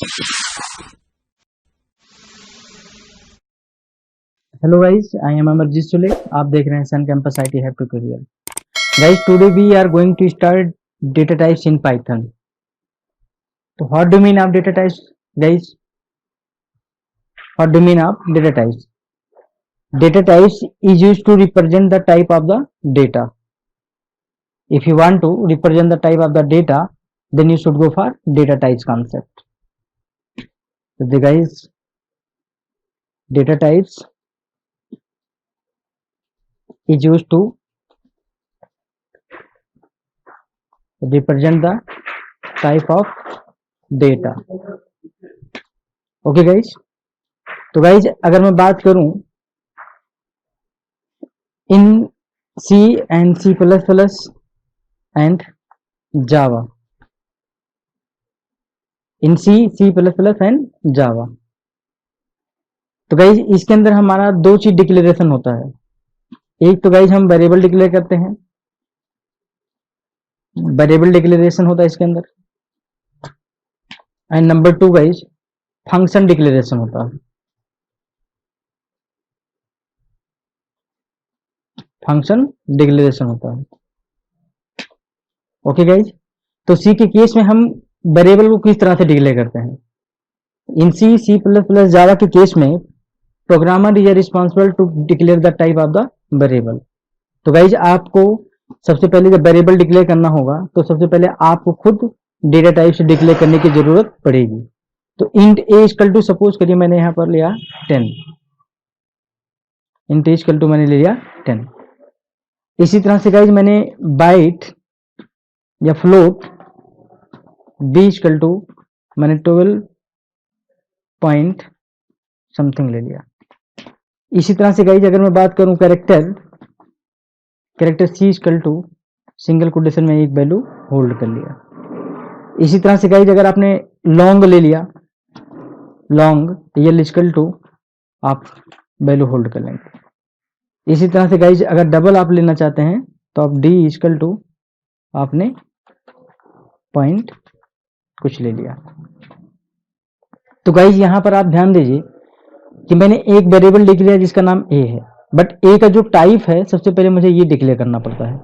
Hello guys, I am Amarjeet Sule. आप देख रहे हैं Sun campus IT have tutorial. Guys, today we are going to start data types in Python. तो what do mean of data types guys? What do mean of data types? Data types is used to represent the type of the data. If you want to represent the type of the data, then you should go for data types concept. So the guys, data types is used to represent the type of data. Okay guys, तो guys अगर मैं बात करूं in C and C++ and Java, in C, C++ and Java, तो guys इसके अंदर हमारा दो चीज डिक्लेरेशन होता है। एक तो गाइज हम वेरिएबल डिक्लेयर करते हैं, वेरिएबल डिक्लेरेशन होता है इसके अंदर, and number two guys function declaration होता है। फंक्शन डिक्लेरेशन होता है। ओके गाइज, तो सी के केस में हम वेरिएबल को किस तरह से डिक्लेयर करते हैं? इन सी, सी प्लस प्लस जावा के केस में programmer is responsible to declare the type of the variable. तो गाइज आपको सबसे पहले जब वेरिएबल डिक्लेयर करना होगा तो सबसे पहले आपको खुद डेटा टाइप से डिक्लेयर करने की जरूरत पड़ेगी। तो int a equal to, suppose करिए मैंने यहां पर लिया 10, इंट ए इक्वल टू मैंने लिया 10। इसी तरह से गाइज मैंने बाइट या फ्लोट बी इक्वल टू मैंने 12 पॉइंट समथिंग ले लिया। इसी तरह से गाइज अगर मैं बात करूं character C equal to single quotation में एक वैल्यू होल्ड कर लिया। इसी तरह से गाइज अगर आपने लॉन्ग ले लिया, लॉन्ग ये इक्वल टू आप वैल्यू होल्ड कर लेंगे। इसी तरह से गाइज अगर डबल आप लेना चाहते हैं तो आप डी इक्वल टू आपने पॉइंट कुछ ले लिया। तो गाइज यहां पर आप ध्यान दीजिए कि मैंने एक वेरिएबल डिक्लेयर जिसका नाम ए है, बट ए का जो टाइप है सबसे पहले मुझे ये डिक्लेयर करना पड़ता है।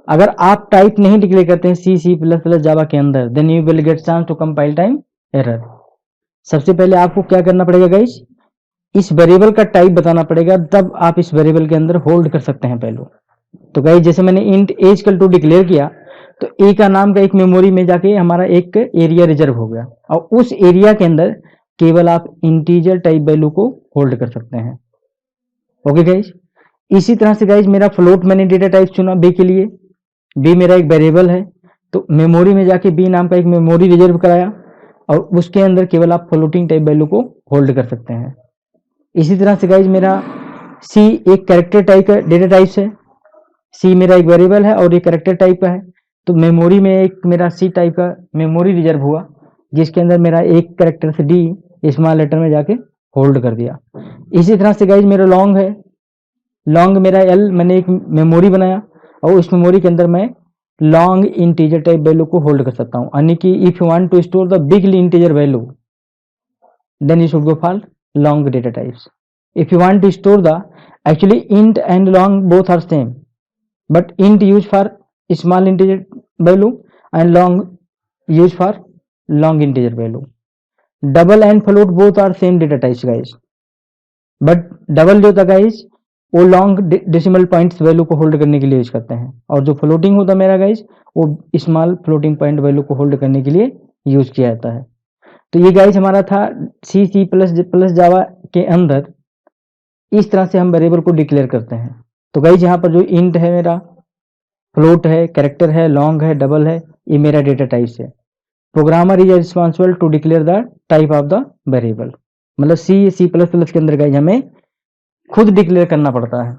अगर आप टाइप नहीं डिक्लेयर करते हैं सी, सी प्लस प्लस जावा के अंदर, then you will get chance to compile time error. सबसे पहले आपको क्या करना पड़ेगा गाइज, इस वेरिएबल का टाइप बताना पड़ेगा, तब आप इस वेरिएबल के अंदर होल्ड कर सकते हैं पहले। तो गाइज जैसे मैंने int a equal to declare किया तो ए का नाम का एक मेमोरी में जाके हमारा एक एरिया रिजर्व हो गया, और उस एरिया के अंदर केवल आप इंटीजर टाइप वैल्यू को होल्ड कर सकते हैं। ओके गाइज, इसी तरह से गाइज मेरा फ्लोट मैंने डेटा टाइप चुना बी के लिए, बी मेरा एक वेरिएबल है, तो मेमोरी में जाके बी नाम का एक मेमोरी रिजर्व कराया और उसके अंदर केवल आप फ्लोटिंग टाइप वैल्यू को होल्ड कर सकते हैं। इसी तरह से गाइज मेरा सी एक कैरेक्टर टाइप का डेटा टाइप है, सी मेरा एक वेरिएबल है और एक कैरेक्टर टाइप का है, तो मेमोरी में एक मेरा सी टाइप का मेमोरी रिजर्व हुआ जिसके अंदर मेरा एक कैरेक्टर से डी स्मॉल लेटर में जाके होल्ड कर दिया। इसी तरह से गाइज मेरा लॉन्ग है, लॉन्ग मेरा एल मैंने एक मेमोरी बनाया और उस मेमोरी के अंदर मैं लॉन्ग इंटीजर टाइप वैल्यू को होल्ड कर सकता हूं। यानी कि if you want to store the big integer value then you should go for long data types. If you want to store the, actually int and long both are same, but int used for small integer value and long used for long integer value. Double and float both are same data types guys, but double जो था guys वो long decimal points value को hold करने के लिए use करते हैं, और जो फ्लोटिंग होता मेरा गाइज वो स्मॉल फ्लोटिंग पॉइंट वैल्यू को होल्ड करने के लिए यूज किया जाता है। तो ये गाइज हमारा था सी, सी प्लस प्लस जावा के अंदर इस तरह से हम वेरिएबल को डिक्लेयर करते हैं। तो गाइज यहाँ पर जो इंट है मेरा, फ्लोट है, कैरेक्टर है, लॉन्ग है, डबल है, ये मेरा डेटा टाइप्स है। Programmer is responsible to declare the type of the variable. मतलब सी, सी प्लस प्लस के अंदर गाइज हमें खुद डिक्लेयर करना पड़ता है।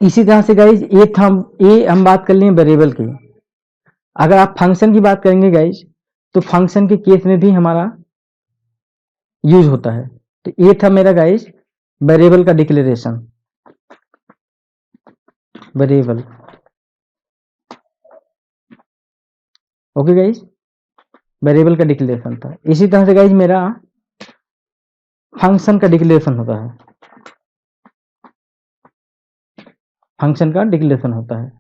इसी तरह से गाइज ये हम बात कर लें वेरिएबल की। अगर आप फंक्शन की बात करेंगे गाइज तो फंक्शन के केस में भी हमारा यूज होता है। तो ये था मेरा गाइज वेरिएबल का declaration, variable. Okay guys, variable का डिक्लेरेशन था। इसी तरह से गाइज मेरा फंक्शन का डिक्लेरेशन होता है, फंक्शन का डिक्लेरेशन होता है।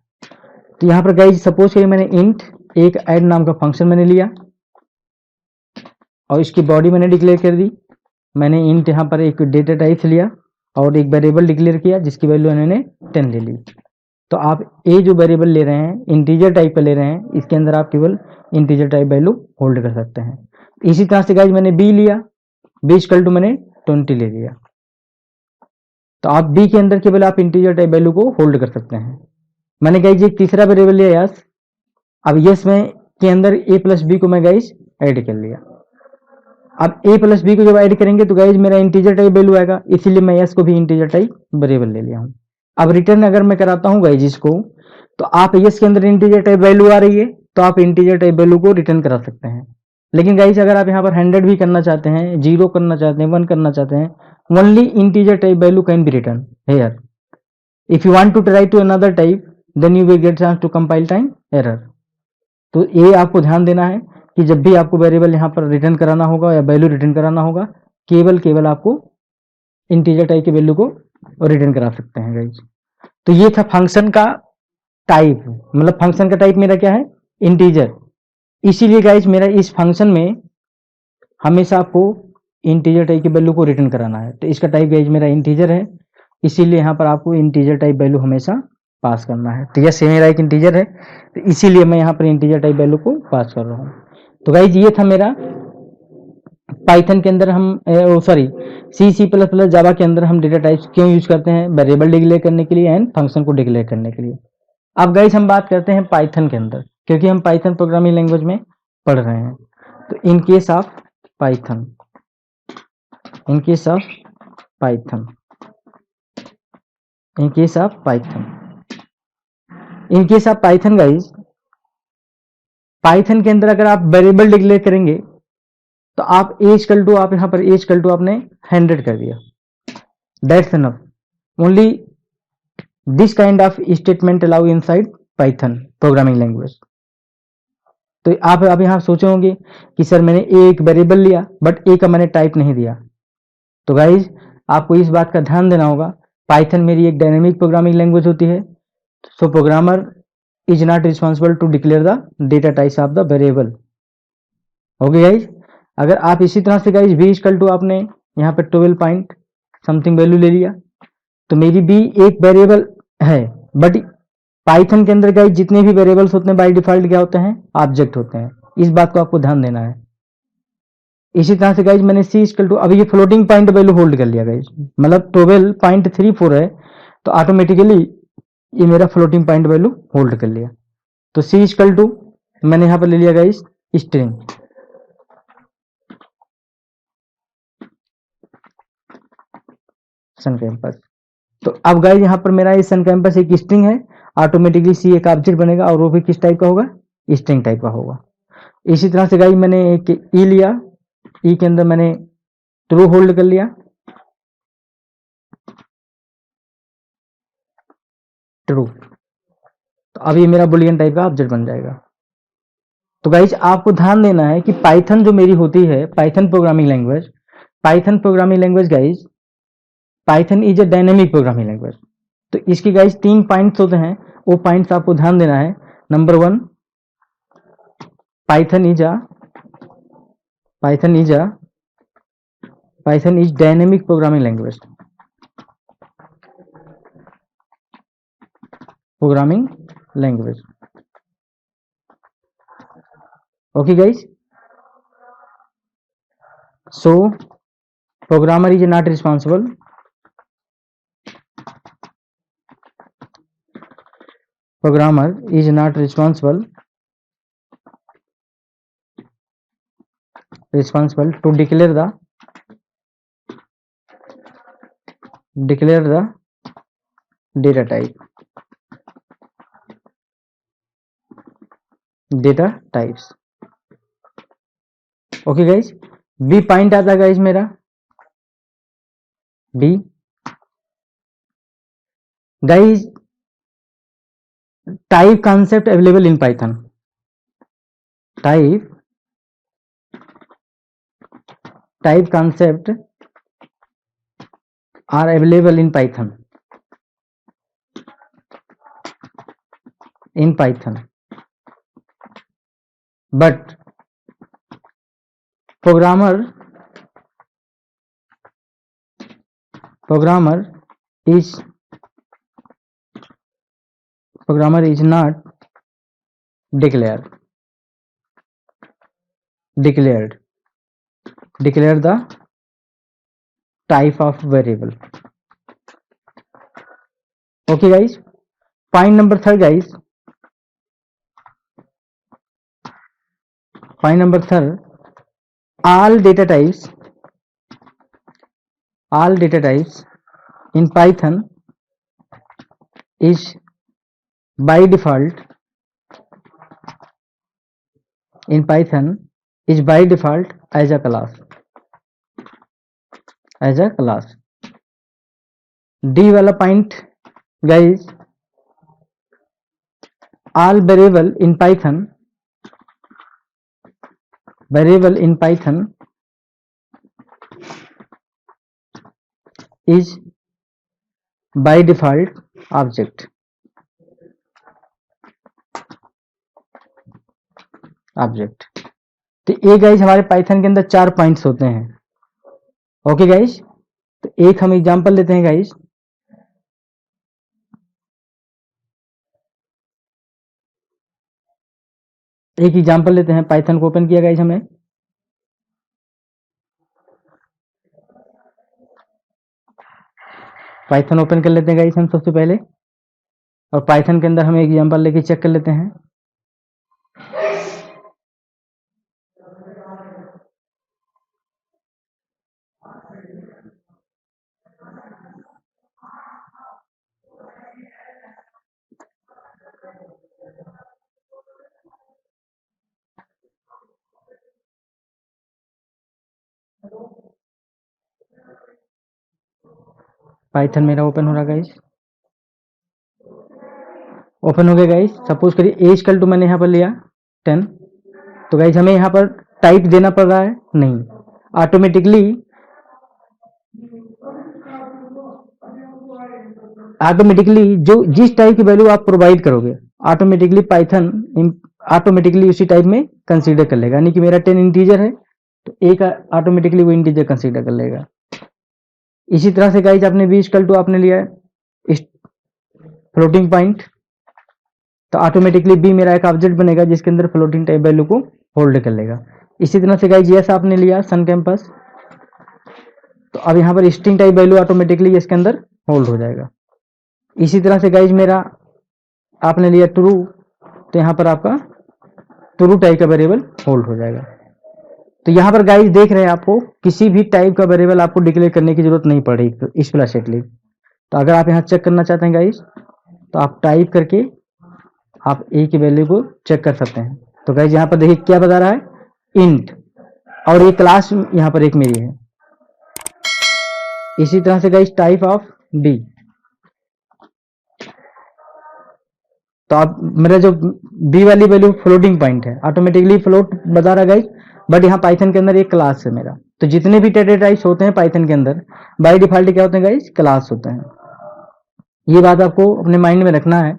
तो यहाँ पर गाइज सपोज करिए मैंने इंट एक ऐड नाम का फंक्शन मैंने लिया और इसकी बॉडी मैंने डिक्लेयर कर दी। मैंने इंट यहाँ पर एक डेटा टाइप लिया और एक वेरिएबल डिक्लेयर किया जिसकी वैल्यू इन्होंने 10 ले ली। तो आप ए जो वेरिएबल ले रहे हैं इंटीजर टाइप का ले रहे हैं, इसके अंदर आप केवल इंटीजर टाइप वैल्यू होल्ड कर सकते हैं। इसी तरह से गाइज मैंने बी लिया, बी इक्वल टू मैंने 20 ले लिया। तो आप बी के अंदर केवल आप इंटीजर टाइप वैल्यू को होल्ड कर सकते हैं। मैंने गाइज एक तीसरा वेरिएबल लिया यस। अब यस में के अंदर ए प्लस बी को मैं गाइज ऐड कर लिया। अब ए प्लस बी को जब ऐड करेंगे तो गाइज मेरा इंटीजर टाइप वैल्यू आएगा, इसीलिए मैं यस को भी इंटीजर टाइप वेरिएबल ले लिया हूं। अब रिटर्न अगर मैं कराता हूं गाइज इसको, तो आप यस के अंदर इंटीजर टाइप वैल्यू आ रही है तो आप इंटीजर टाइप वैल्यू को रिटर्न करा सकते हैं। लेकिन गाइज अगर आप यहाँ पर 100 भी करना चाहते हैं, 0 करना चाहते हैं, 1 करना चाहते हैं, only integer type value can be return here. If you want to try to another type then you will get chance to compile time error. तो ये आपको ध्यान देना है कि जब भी आपको वेरिएबल यहाँ पर रिटर्न कराना होगा या वैल्यू रिटर्न कराना होगा, केवल आपको इंटीजर टाइप की वैल्यू को रिटर्न करा सकते हैं गाइज। तो ये था फंक्शन का टाइप, मतलब फंक्शन का टाइप मेरा क्या है, इंटीजर। इसीलिए गाइज मेरा इस फंक्शन में हमेशा आपको इंटीजर टाइप की वैल्यू को रिटर्न कराना है। तो इसका टाइप गाइज मेरा इंटीजर है, इसीलिए यहाँ पर आपको इंटीजर टाइप वैल्यू हमेशा पास करना है। तो यह मेरा एक इंटीजर है, तो इसीलिए मैं यहाँ पर इंटीजर टाइप वैल्यू को पास कर रहा हूँ। तो गाइज ये था मेरा पाइथन के अंदर हम sorry C plus plus Java के अंदर हम डेटा टाइप्स क्यों यूज करते हैं, वेरिएबल डिक्लेयर करने के लिए एंड फंक्शन को डिक्लेयर करने के लिए। अब गाइज हम बात करते हैं पाइथन के अंदर, क्योंकि हम पाइथन प्रोग्रामिंग लैंग्वेज में पढ़ रहे हैं। तो in case of Python, in case of Python, in case of Python, in case of Python guys, Python के अंदर अगर आप वेरिएबल डिक्लेयर करेंगे तो आप एजकल टू, आप यहां पर एजकल टू आपने 100 कर दिया, that's enough. Only this kind of statement allow inside Python programming language. तो आप अब यहां सोचे होंगे कि सर मैंने एक वेरिएबल लिया बट ए का मैंने टाइप नहीं दिया। तो गाइज आपको इस बात का ध्यान देना होगा, पाइथन मेरी एक डायनेमिक प्रोग्रामिंग लैंग्वेज होती है। So programmer is not responsible to declare the data types of the variable. Okay guys, अगर आप इसी तरह से गाइज बी इक्वल टू आपने यहाँ पर 12 पॉइंट समथिंग वैल्यू ले लिया, तो मेरी बी एक वेरिएबल है, बट पाइथन के अंदर गाइज जितने भी वेरिएबल्स होते हैं बाय डिफॉल्ट क्या होते हैं, ऑब्जेक्ट होते हैं। इस बात को आपको ध्यान देना है। इसी तरह से गाइज मैंने सी इक्वल टू, अभी ये फ्लोटिंग पॉइंट वैल्यू होल्ड कर लिया गाइज, मतलब 12.34 है, तो ऑटोमेटिकली ये मेरा फ्लोटिंग पॉइंट वैल्यू होल्ड कर लिया। तो सी इक्वल टू मैंने यहाँ पर ले लिया गाइज स्ट्रिंग, सन कैंपस। तो अब गाइज यहाँ पर मेरा ये सन कैंपस एक स्ट्रिंग है, ऑटोमेटिकली सी एक ऑब्जेक्ट बनेगा और वो भी किस टाइप का होगा, स्ट्रिंग टाइप का होगा। इसी तरह से गाइज मैंने एक ई लिया, ई के अंदर मैंने ट्रू होल्ड कर लिया, ट्रू। तो अब ये मेरा बुलियन टाइप का ऑब्जेक्ट बन जाएगा। तो गाइज आपको ध्यान देना है कि पाइथन जो मेरी होती है, Python programming language, Python programming language guys, Python is a dynamic programming language. तो इसकी गाइज 3 पॉइंट्स होते हैं, वो पॉइंट्स आपको ध्यान देना है। नंबर 1, Python is a Python is dynamic programming language, programming language. Okay guys, so programmer is not responsible, programmer is not responsible to declare the data types। Okay guys, B point आता है guys मेरा, B guys type concept available in Python, type type concept are available in Python. But programmer is not declare the type of variable. Okay guys, point number third guys, all data types in Python is by default as a class. D वाला point guys, all variable in Python is by default object. तो ये guys हमारे Python के अंदर 4 points होते हैं. Okay guys, तो एक हम एग्जांपल लेते हैं गाइज. एक एग्जांपल लेते हैं. पाइथन को ओपन किया गाइज हमने. पाइथन ओपन कर लेते हैं गाइज हम सबसे पहले, और पाइथन के अंदर हम एग्जांपल लेके चेक कर लेते हैं. पाइथन मेरा ओपन हो रहा गाइज. ओपन हो गया गाइज. सपोज करिए एज कल टू मैंने यहाँ पर लिया 10. तो गाइज हमें यहाँ पर टाइप देना पड़ रहा है? नहीं, ऑटोमेटिकली जो जिस टाइप की वैल्यू आप प्रोवाइड करोगे ऑटोमेटिकली पाइथन उसी टाइप में कंसीडर कर लेगा. यानी कि मेरा 10 इंटीजर है तो एक ऑटोमेटिकली वो इंटीजर कंसीडर कर लेगा. इसी तरह से गाइज आपने भी इक्वल टू आपने लिया है फ्लोटिंग पॉइंट, तो ऑटोमेटिकली बी मेरा एक ऑब्जेक्ट बनेगा जिसके अंदर फ्लोटिंग टाइप वैल्यू को होल्ड कर लेगा. इसी तरह से गाइज यस आपने लिया सन कैंपस, तो अब यहाँ पर स्ट्रिंग टाइप वैल्यू ऑटोमेटिकली इसके अंदर होल्ड हो जाएगा. इसी तरह से गाइज मेरा आपने लिया ट्रू, तो यहाँ पर आपका ट्रू टाइप का वेरिएबल होल्ड हो जाएगा. तो यहाँ पर गाइज देख रहे हैं आपको किसी भी टाइप का वेरिएबल आपको डिक्लेयर करने की जरूरत नहीं पड़ेगी एक्सप्लिसिटली. तो अगर आप यहाँ चेक करना चाहते हैं गाइज, तो आप टाइप करके आप ए की वैल्यू को चेक कर सकते हैं. तो गाइज यहाँ पर देखिए क्या बता रहा है, इंट, और ये क्लास यहाँ पर एक मेरी है. इसी तरह से गाइज टाइप ऑफ बी, तो आप मेरा जो बी वाली वैल्यू फ्लोटिंग पॉइंट है ऑटोमेटिकली फ्लोट बता रहा है गाइज. बट यहाँ पाइथन के अंदर एक क्लास है मेरा, तो जितने भी डेटा टाइप्स होते हैं पाइथन के अंदर बाय डिफॉल्ट क्या होते हैं गाइज, क्लास होते हैं. ये बात आपको अपने माइंड में रखना है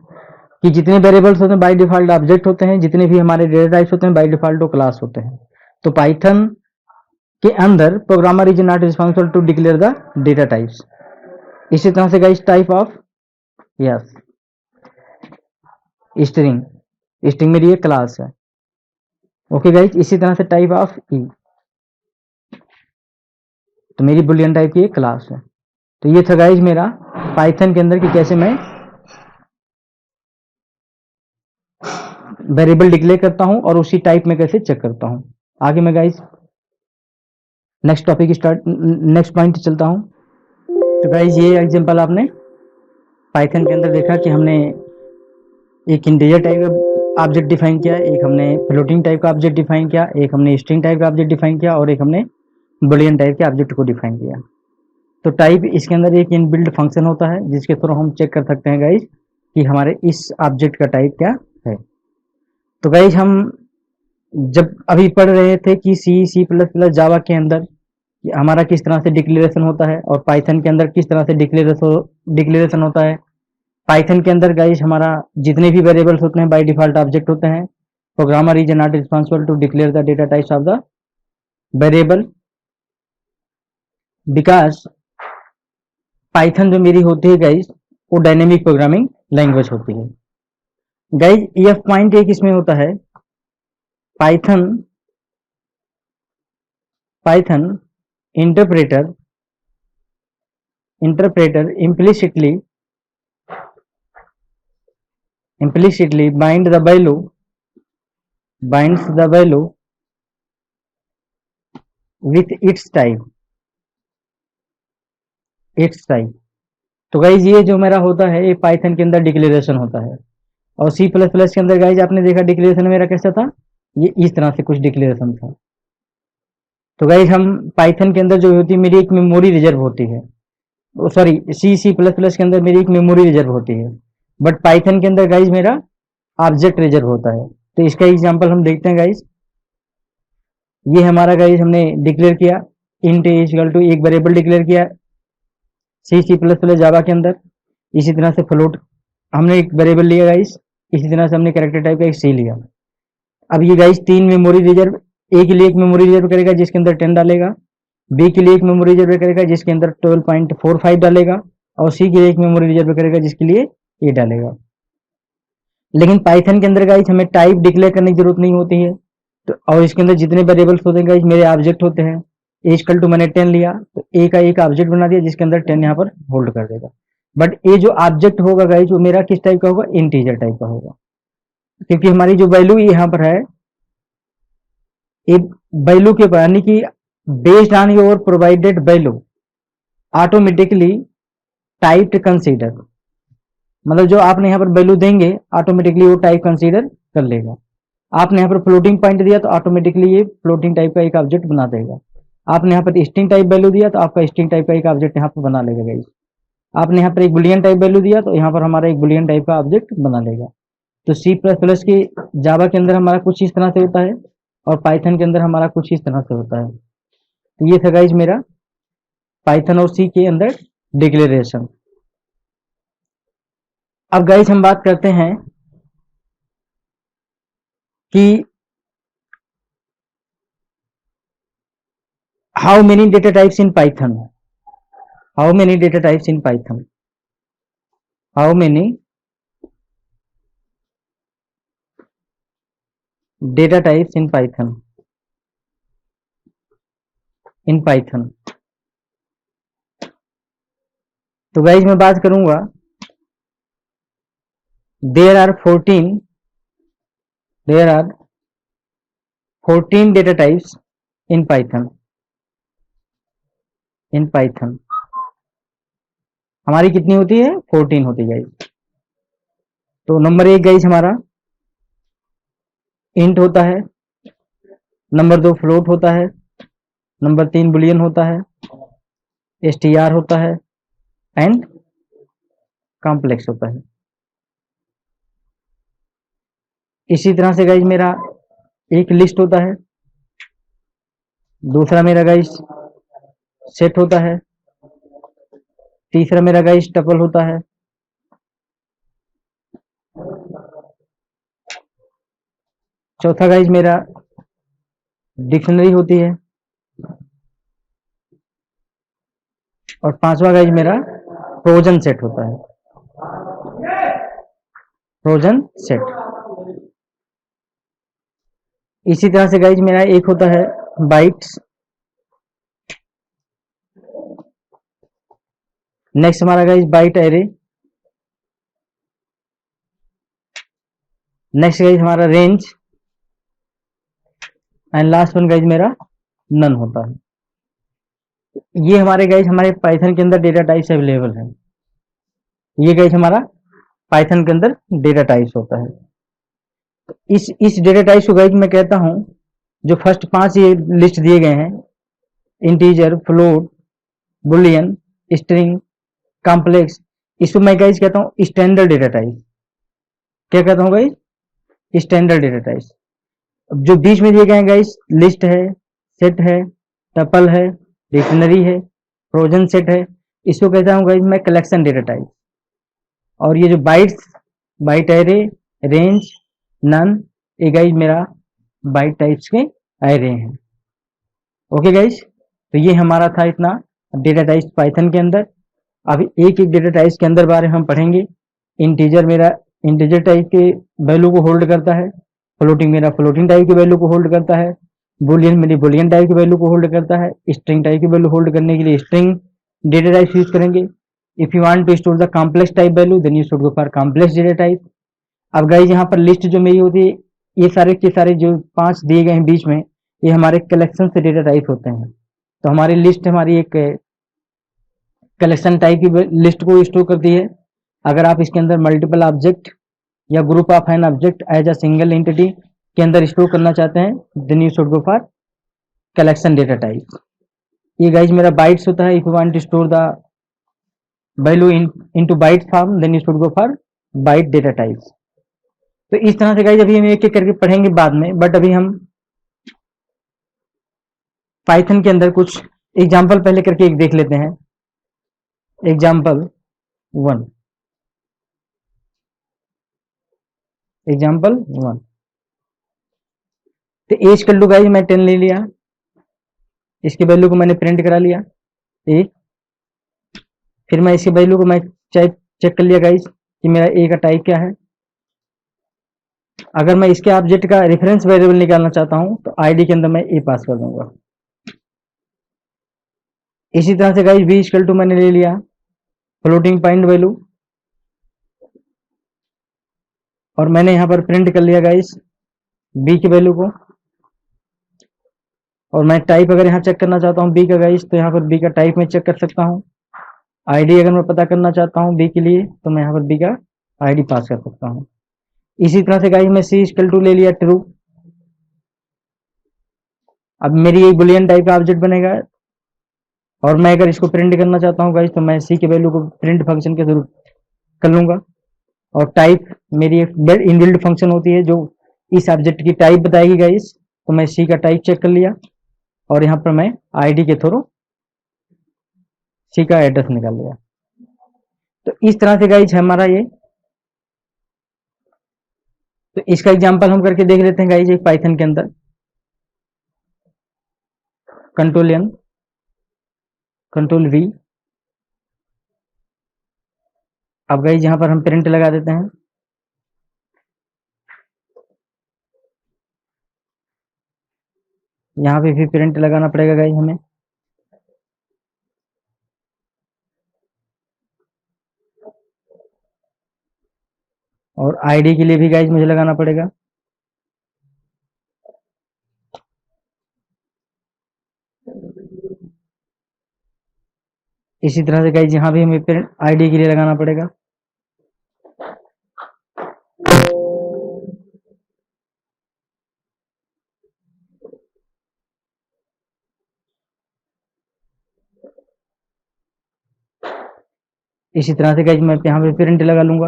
कि जितने वेरिएबल्स होते हैं बाय डिफॉल्ट ऑब्जेक्ट होते हैं, जितने भी हमारे डेटा टाइप्स होते हैं बाय डिफॉल्ट वो क्लास होते हैं. तो पाइथन के अंदर programmer is not responsible to declare the data types. इसी तरह से guys type of yes string मेरी ये क्लास है. ओके गाइज, इसी तरह से टाइप ऑफ ई, तो मेरी बुलियन टाइप की एक क्लास है. तो ये था गाइज मेरा पाइथन के अंदर कि कैसे मैं वेरिएबल डिक्लेयर करता हूं और उसी टाइप में कैसे चेक करता हूं. आगे मैं गाइज नेक्स्ट पॉइंट चलता हूं. तो गाइज ये एग्जांपल आपने पाइथन के अंदर देखा कि हमने एक इंटीजर टाइप का ऑब्जेक्ट डिफाइन किया, एक हमने फ्लोटिंग टाइप का ऑब्जेक्ट डिफाइन किया, एक हमने स्ट्रिंग टाइप का ऑब्जेक्ट डिफाइन किया, और एक हमने बुलियन टाइप के ऑब्जेक्ट को डिफाइन किया. तो टाइप इसके अंदर एक इनबिल्ट फंक्शन होता है जिसके थ्रू हम चेक कर सकते हैं गाइज कि हमारे इस ऑब्जेक्ट का टाइप क्या है. तो गाइज हम जब अभी पढ़ रहे थे कि सी प्लस प्लस जावा के अंदर कि हमारा किस तरह से डिक्लेरेशन होता है और पाइथन के अंदर किस तरह से डिक्लेरेशन होता है। पाइथन के अंदर गाइस हमारा जितने भी वेरिएबल्स होते हैं बाय डिफॉल्ट ऑब्जेक्ट होते हैं। Programmer is not responsible to declare the data types of the variable, because Python जो मेरी होती है गाइस वो डायनेमिक प्रोग्रामिंग लैंग्वेज होती है। गाइस ये पॉइंट एक इसमें होता है, Python Python interpreter implicitly binds the value with its type। तो गाइज ये जो मेरा होता है ये पाइथन के अंदर डिक्लेरेशन होता है। और सी प्लस प्लस के अंदर गाइज आपने देखा डिक्लेरेशन मेरा कैसा था, ये इस तरह से कुछ डिक्लेरेशन था। तो गाइज हम पाइथन के अंदर जो होती है मेरी एक मेमोरी रिजर्व होती है, सॉरी सी प्लस प्लस के अंदर मेरी एक मेमोरी रिजर्व होती है, बट पाइथन के अंदर गाइज मेरा ऑब्जेक्ट रिजर्व होता है। तो इसका एग्जांपल हम देखते हैं गाइज। ये हमारा गाइज हमने डिक्लेयर किया इंट इक्वल टू एक वेरिएबल डिक्लेयर किया सी प्लस प्लस जावा के अंदर। इसी तरह से फ्लोट हमने एक वेरिएबल लिया गाइज, इसी तरह से हमने कैरेक्टर टाइप का एक सी लिया। अब ये गाइज तीन मेमोरी रिजर्व, ए के लिए एक मेमोरी रिजर्व करेगा जिसके अंदर 10 डालेगा, बी के लिए एक मेमोरी रिजर्व करेगा जिसके अंदर 12.45 डालेगा, और सी के लिए एक मेमोरी रिजर्व करेगा जिसके लिए 8 डालेगा। लेकिन पाइथन के अंदर गाइज हमें टाइप डिक्लेयर करने की जरूरत नहीं होती है। तो और इसके अंदर जितने वेरिएबल्स होते हैं गाइज मेरे ऑब्जेक्ट होते हैं। ए इक्वल टू मैंने 10 लिया तो ए का एक ऑब्जेक्ट बना दिया जिसके अंदर 10 यहाँ पर होल्ड कर देगा। बट ये जो ऑब्जेक्ट होगा गाइज वो मेरा किस टाइप का होगा, इंटीजर टाइप का होगा, क्योंकि हमारी जो वैल्यू यहाँ पर है ये वैल्यू के यानी कि based on your provided value automatically type consider, मतलब जो आपने यहाँ पर वैल्यू देंगे ऑटोमेटिकली वो टाइप कंसीडर कर लेगा। आपने यहाँ पर फ्लोटिंग पॉइंट दिया तो ऑटोमेटिकली ये फ्लोटिंग टाइप का एक ऑब्जेक्ट बना देगा। आपने यहाँ पर स्ट्रिंग टाइप वैल्यू दिया तो आपका स्ट्रिंग टाइप का एक ऑब्जेक्ट यहाँ पर बना लेगा गाइस। आपने यहाँ पर एक बुलियन टाइप वैल्यू दिया तो यहाँ पर हमारा एक बुलियन टाइप का ऑब्जेक्ट बना लेगा। तो सी प्लस प्लस की जावा के अंदर हमारा कुछ इस तरह से होता है और पाइथन के अंदर हमारा कुछ इस तरह से होता है। तो ये था गाइज मेरा पाइथन और सी के अंदर डिक्लेरेशन। अब गाइज हम बात करते हैं कि how many data types in Python, how many data types in Python, how many data types in Python, in Python. तो गाइज मैं बात करूंगा there are 14 data types in Python, in Python हमारी कितनी होती है, 14 होती है गाइज। तो नंबर 1 गाइज हमारा इंट होता है, नंबर 2 फ्लोट होता है, नंबर 3 बुलियन होता है, str होता है एंड कॉम्प्लेक्स होता है। इसी तरह से गाइज मेरा एक लिस्ट होता है, दूसरा मेरा गाइज सेट होता है, तीसरा मेरा गाइज टपल होता है, चौथा गाइज मेरा डिक्शनरी होती है, और पांचवा गाइज मेरा ट्रोजन सेट होता है, ट्रोजन सेट। इसी तरह से गाइज मेरा एक होता है बाइट्स, नेक्स्ट हमारा guys byte array, next guys हमारा range and last one guys मेरा नन होता है। ये हमारे गाइज हमारे पाइथन के अंदर डेटा टाइप्स अवेलेबल है। ये गाइज हमारा पाइथन के अंदर डेटा टाइप्स होता है। इस डेटा टाइप्स को गाइज मैं कहता हूं जो फर्स्ट 5 ये लिस्ट दिए गए हैं, integer, float, Boolean, string, complex, इसको मैं गाइज कहता हूं स्टैंडर्ड डेटा टाइप। क्या कहता हूं गाइज, स्टैंडर्ड डेटा टाइप। जो बीच में दिए गए हैं गाइज लिस्ट है, सेट है, टपल है, डिक्शनरी है, फ्रोजन सेट है। इसको कहता हूँ गाइज मैं कलेक्शन डेटा टाइप। और ये जो bytes, byte array, range, none, ये गाइज मेरा बाइट टाइप्स के एरे हैं। ओके गाइज, तो ये हमारा था इतना डेटा टाइप्स पाइथन के अंदर। अब एक एक डेटा टाइप्स के अंदर बारे हम पढ़ेंगे। इंटीजर मेरा इंटीजर टाइप के वैल्यू को होल्ड करता है, फ्लोटिंग मेरा फ्लोटिंग टाइप के वैल्यू को होल्ड करता है, बुलियन मेरी बुलियन टाइप की वैल्यू को होल्ड करता है, स्ट्रिंग टाइप की वैल्यू होल्ड करने के लिए स्ट्रिंग डेटा टाइप यूज करेंगे। If you want to store the complex type value then you should go for complex data type. अब गाइस यहाँ पर लिस्ट जो मेरी होती है, ये सारे के सारे जो 5 दिए गए हैं बीच में, ये हमारे कलेक्शन से डेटा टाइप होते हैं। तो हमारी लिस्ट हमारी एक कलेक्शन टाइप की लिस्ट को स्टोर करती है। अगर आप इसके अंदर मल्टीपल ऑब्जेक्ट या group of an object as a single entity के अंदर स्टोर करना चाहते हैं then you should go for collection data type. ये गाइज मेरा बाइट्स होता है। If you want to store the value into byte form then you should go for byte data type. तो इस तरह से गाइज अभी हम एक एक करके पढ़ेंगे बाद में, बट अभी हम पाइथन के अंदर कुछ एग्जाम्पल पहले करके एक देख लेते हैं। Example 1, example 1। तो एज कर लू गाइज मैं 10 ले लिया, इसके वैल्यू को मैंने प्रिंट करा लिया ए। फिर मैं इसके वैल्यू को मैं चेक कर लिया गाइज कि मेरा ए का टाइप क्या है। अगर मैं इसके ऑब्जेक्ट का रेफरेंस वेरिएबल निकालना चाहता हूं तो आईडी के अंदर मैं ए पास कर दूंगा। इसी तरह से गाइज बी इक्वल टू मैंने ले लिया फ्लोटिंग पॉइंट वैल्यू, और मैंने यहां पर प्रिंट कर लिया गाइज बी की वैल्यू को। और मैं टाइप अगर यहाँ चेक करना चाहता हूँ बी का गाइज, तो यहाँ पर बी का टाइप में चेक कर सकता हूँ। आईडी अगर मैं पता करना चाहता हूँ बी के लिए तो मैं यहाँ पर बी का आईडी पास कर सकता हूँ। इसी तरह से गाइज मैं सी इक्वल टू ले लिया ट्रू। अब मेरी एक बुलियन टाइप का ऑब्जेक्ट बनेगा, और मैं अगर इसको प्रिंट करना चाहता हूँ गाइज तो मैं सी के वैल्यू को प्रिंट फंक्शन के थ्रू कर लूंगा। और टाइप मेरी एक इनबिल्ट फंक्शन होती है जो इस ऑब्जेक्ट की टाइप बताएगी गाइज, तो मैं सी का टाइप चेक कर लिया और यहाँ पर मैं आईडी के थ्रू सी का एड्रेस निकाल लिया। तो इस तरह से गाइज हमारा ये, तो इसका एग्जांपल हम करके देख लेते हैं गाइज एक पाइथन के अंदर। Control N, control V. अब गाइज यहाँ पर हम प्रिंट लगा देते हैं। यहाँ पे भी प्रिंट लगाना पड़ेगा गाइज हमें। और आईडी के लिए भी गाइज मुझे लगाना पड़ेगा। इसी तरह से गाइज यहाँ भी हमें प्रिंट आईडी के लिए लगाना पड़ेगा। इसी तरह से गाइज मैं यहाँ पे प्रिंट लगा लूंगा।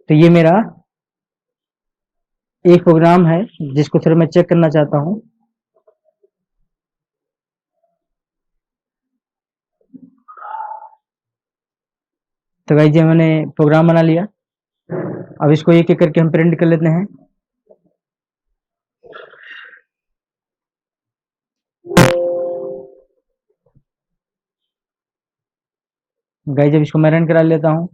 तो ये मेरा एक प्रोग्राम है जिसको फिर मैं चेक करना चाहता हूँ। तो गाइज ये मैंने प्रोग्राम बना लिया। अब इसको एक एक करके हम प्रिंट कर लेते हैं। गाइज जब इसको मैं रन करा लेता हूँ,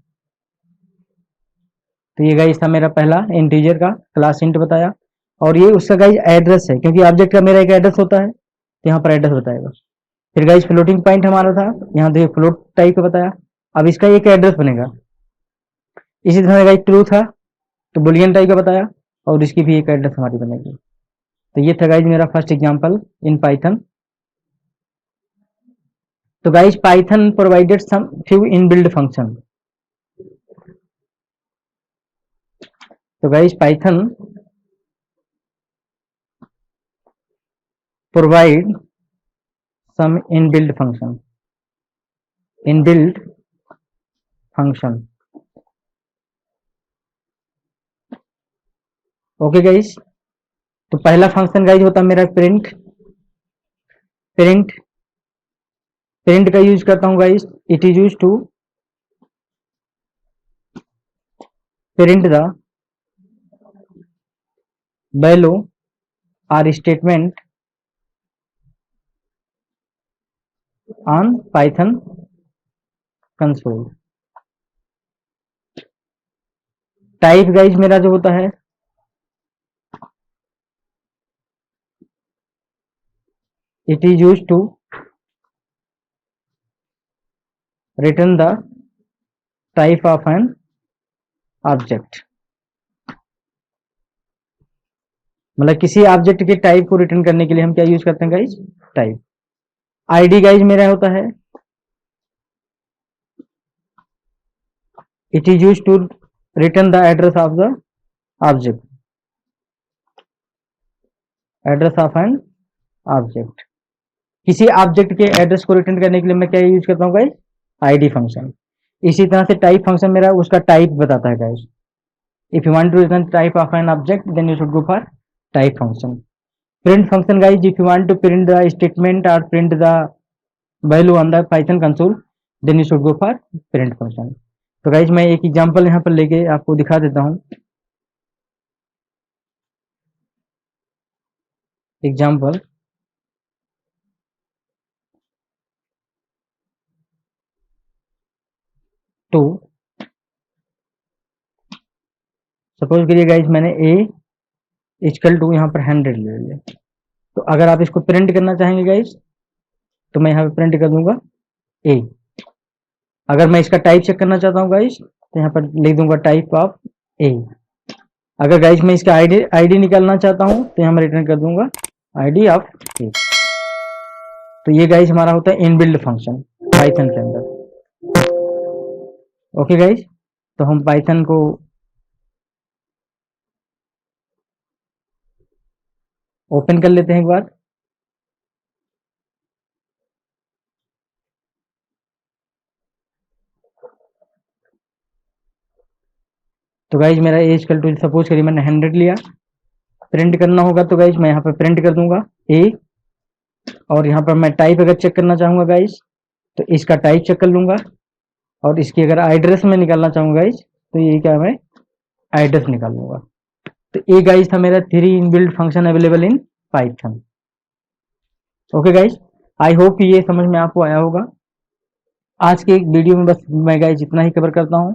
तो ये गाइज था मेरा पहला इंटीजर का क्लास इंट बताया, और ये उसका गाइज एड्रेस है क्योंकि ऑब्जेक्ट का मेरा एक एड्रेस होता है, तो यहाँ पर एड्रेस बताएगा। फिर गाइज फ्लोटिंग पॉइंट हमारा था, यहाँ देखिए फ्लोट टाइप का बताया। अब इसका एक एड्रेस बनेगा। इसी तरह गाइज ट्रू था तो बुलियन टाइप का बताया, और इसकी भी एक एड्रेस हमारी बनेगी। तो ये था गाइज मेरा फर्स्ट एग्जांपल इन पाइथन। तो guys Python provided some few inbuilt function. तो guys Python provide some inbuilt function, inbuilt function. Okay guys, तो पहला फंक्शन गाइज होता है मेरा प्रिंट। प्रिंट प्रिंट का यूज करता हूं guys, it is use to print the value or statement on Python console. Type guys मेरा जो होता है it is used to return the type of an object। मतलब किसी ऑब्जेक्ट के टाइप को रिटर्न करने के लिए हम क्या यूज करते हैं गाइज, टाइप। आईडी गाइज मेरा होता है it is use to return the address of the object, address of an object. किसी ऑब्जेक्ट के एड्रेस को रिटर्न करने के लिए मैं क्या यूज करता हूँ गाइज, आईडी फंक्शन। इसी तरह से टाइप फंक्शन मेरा उसका टाइप बताता है guys. If you want to return type of an object then you should go for type function. Print function guys, if you want to print the statement और print the value on the Python console then you should go for print function. तो guys मैं एक example यहाँ पर लेके आपको दिखा देता हूँ। एग्जांपल टू, सपोज करिए गाइज मैंने ए इक्वल टू यहाँ पर 100 ले लिया। तो अगर आप इसको प्रिंट करना चाहेंगे गाइज तो मैं यहाँ पे प्रिंट कर दूंगा ए। अगर मैं इसका टाइप चेक करना चाहता हूँ गाइज तो यहाँ पर लिख दूंगा टाइप ऑफ ए। अगर गाइज मैं इसका आईडी निकालना चाहता हूँ तो यहाँ मैं रिटर्न कर दूंगा आईडी ऑफ ए। तो ये गाइज हमारा होता है इनबिल्ड फंक्शन पाइथन के अंदर। ओके गाइज, तो हम पाइथन को ओपन कर लेते हैं एक बार। तो गाइज मेरा ए इक्वल टू, सपोज करिए मैंने 100 लिया, प्रिंट करना होगा तो गाइज मैं यहाँ पर प्रिंट कर दूंगा ए। और यहाँ पर मैं टाइप अगर चेक करना चाहूंगा गाइज तो इसका टाइप चेक कर लूंगा। और इसकी अगर एड्रेस में निकालना चाहूंगा गाइज तो ये क्या मैं एड्रेस निकाल लूंगा। तो ये गाइज था मेरा 3 inbuilt function available in Python. Okay guys, I hope ये समझ में आपको आया होगा। आज के एक वीडियो में बस मैं गाइज इतना ही कवर करता हूँ।